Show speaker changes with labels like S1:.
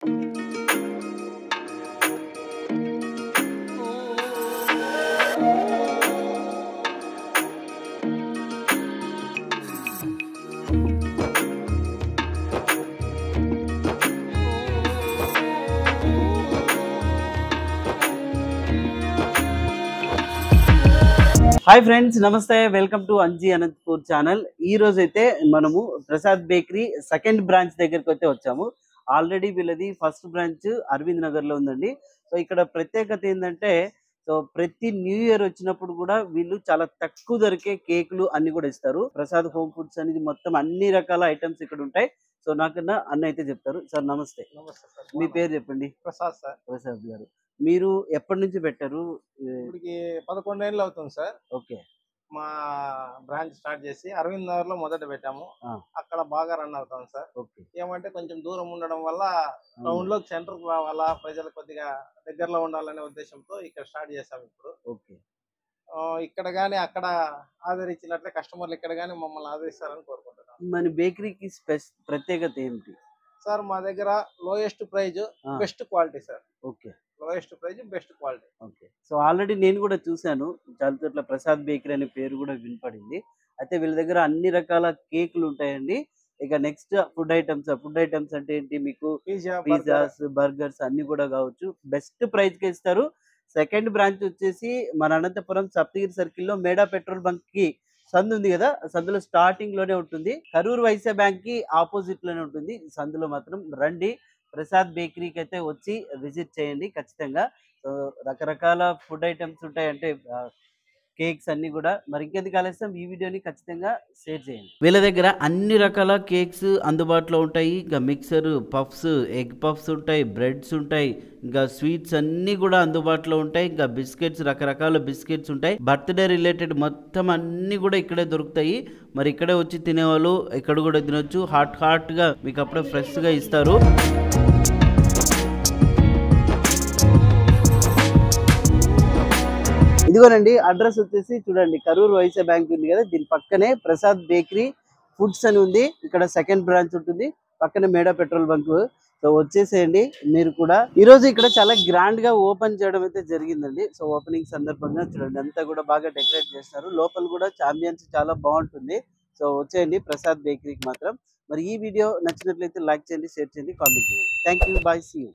S1: Hi friends, నమస్తే. Welcome to Anji Anantapur channel. ఈ రోజు అయితే మనము ప్రసాద్ బేకరీ సెకండ్ బ్రాంచ్ దగ్గరికి అయితే వచ్చాము. ఆల్రెడీ వీళ్ళది ఫస్ట్ బ్రాంచ్ అరవింద్ నగర్ లో ఉందండి. సో ఇక్కడ ప్రత్యేకత ఏంటంటే, సో ప్రతి న్యూ ఇయర్ వచ్చినప్పుడు కూడా వీళ్ళు చాలా తక్కువ ధరకే కేకులు అన్ని కూడా ఇస్తారు. ప్రసాద్ హోమ్ ఫుడ్స్ అనేది మొత్తం అన్ని రకాల ఐటమ్స్ ఇక్కడ ఉంటాయి. సో నాకన్నా అన్న అయితే చెప్తారు. సార్ నమస్తే.
S2: నమస్తే సార్.
S1: మీ పేరు చెప్పండి.
S2: ప్రసాద్ సార్.
S1: ప్రసాద్ గారు, మీరు ఎప్పటి నుంచి పెట్టారు?
S2: ఇప్పటికి 11 ఏళ్ళు అవుతుంది సార్.
S1: ఓకే.
S2: మా బ్రాంచ్ స్టార్ట్ చేసి అరవింద్ నగర్ లో మొదట పెట్టాము. అక్కడ బాగా రన్ అవుతాం సార్.
S1: ఓకే.
S2: ఏమంటే కొంచెం దూరం ఉండడం వల్ల టౌన్ లో సెంటర్ రావాలా, ప్రజలు కొద్దిగా దగ్గరలో ఉండాలనే ఉద్దేశంతో ఇక్కడ స్టార్ట్ చేసాం ఇప్పుడు.
S1: ఓకే.
S2: ఇక్కడ గానీ అక్కడ ఆదరించినట్లే కస్టమర్లు ఇక్కడ గానీ మమ్మల్ని ఆదరిస్తారని కోరుకుంటున్నాం.
S1: మన బేకరీకి ప్రత్యేకత ఏంటి
S2: సార్? మా దగ్గర lowest price, best quality sir.
S1: Okay.
S2: Lowest price, best quality.
S1: Okay. So already నేను కూడా చూశాను, చాలా చోట్ల ప్రసాద్ బేకరీ అనే పేరు కూడా వినపడింది. అయితే వీళ్ళ దగ్గర అన్ని రకాల కేకులు ఉంటాయండి. ఇక నెక్స్ట్ ఫుడ్ ఐటమ్స్ అంటే ఏంటి? మీకు పిజ్జాస్, బర్గర్స్ అన్ని కూడా కావచ్చు. బెస్ట్ ప్రైస్ కి ఇస్తారు. సెకండ్ బ్రాంచ్ వచ్చేసి మన అనంతపురం సప్తగిరి సర్కిల్ లో మేడా పెట్రోల్ బంక్ కి సందు ఉంది కదా, సందులో స్టార్టింగ్ లోనే ఉంటుంది. కరూర్ వైశ్య బ్యాంక్ కి ఆపోజిట్ లోనే ఉంటుంది. సందులో మాత్రం రండి, ప్రసాద్ బేకరీకి అయితే వచ్చి విజిట్ చేయండి ఖచ్చితంగా. సో రకరకాల ఫుడ్ ఐటమ్స్ ఉంటాయి, అంటే కేక్స్ అన్ని కూడా. మరి ఇంకెందుకు ఆలస్యం, ఈ వీడియోని ఖచ్చితంగా షేర్ చేయండి. వీళ్ళ దగ్గర అన్ని రకాల కేక్స్ అందుబాటులో ఉంటాయి. ఇంకా మిక్సర్, పఫ్స్, ఎగ్ పఫ్స్ ఉంటాయి, బ్రెడ్స్ ఉంటాయి, ఇంకా స్వీట్స్ అన్ని కూడా అందుబాటులో ఉంటాయి. ఇంకా బిస్కెట్స్, రకరకాల బిస్కెట్స్ ఉంటాయి. బర్త్డే రిలేటెడ్ మొత్తం అన్ని కూడా ఇక్కడే దొరుకుతాయి. మరి ఇక్కడే వచ్చి తినేవాళ్ళు ఇక్కడ కూడా తినొచ్చు. హాట్ గా మీకు అప్పుడే ఫ్రెష్ గా ఇస్తారు. ఇదిగోనండి, అడ్రస్ వచ్చేసి చూడండి, కరూర్ వైశ్య బ్యాంక్ ఉంది కదా, దీని పక్కనే ప్రసాద్ బేకరీ ఫుడ్స్ అని ఉంది. ఇక్కడ సెకండ్ బ్రాంచ్ ఉంటుంది, పక్కనే మేడా పెట్రోల్ బంక్. సో వచ్చేసేయండి మీరు కూడా. ఈ రోజు ఇక్కడ చాలా గ్రాండ్ గా ఓపెన్ చేయడం అయితే జరిగిందండి. సో ఓపెనింగ్ సందర్భంగా చూడండి, అంతా కూడా బాగా డెకరేట్ చేస్తారు. లోపల కూడా చాంబియన్స్ చాలా బాగుంటుంది. సో వచ్చేయండి ప్రసాద్ బేకరీకి మాత్రం. మరి ఈ వీడియో నచ్చినట్లయితే లైక్ చేయండి, షేర్ చేయండి, కామెంట్ చేయండి. Thank you, bye, see you.